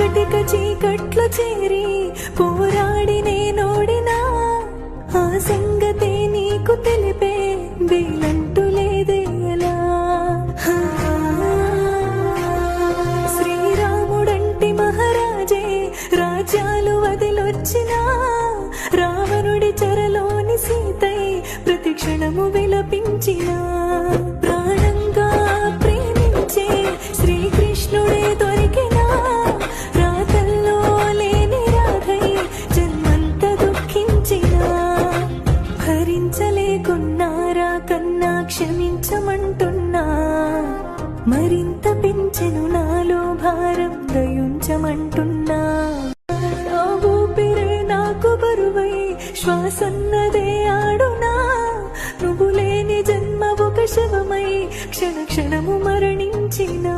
కటిక చీకట్లు చేరి పోరాడి నేనోడినా ఆ సంగతే నీకు తెలిపే వీలంటూ లేదేలా. శ్రీరాముడంటి మహారాజే రాజ్యాలు వదిలొచ్చినా రావణుడి చెరలోని సీతై ప్రతి క్షణము విలపించిన ప్రాణంగా ప్రేమించే శ్రీకృష్ణుడే దొరికినా రాతల్లో లేని రాధై జన్మంత దుఃఖించిన భరించలేకున్నారా కన్నా క్షమించమంటున్నా మరింత పెంచెను నాలో భారం దయుంచమంటున్నా. నా ఊపిరే నాకు బరువై శ్వాసన్నదే ఆడునా నువ్వు లేని జన్మ ఒక శవమై క్షణ క్షణము మరణించినా.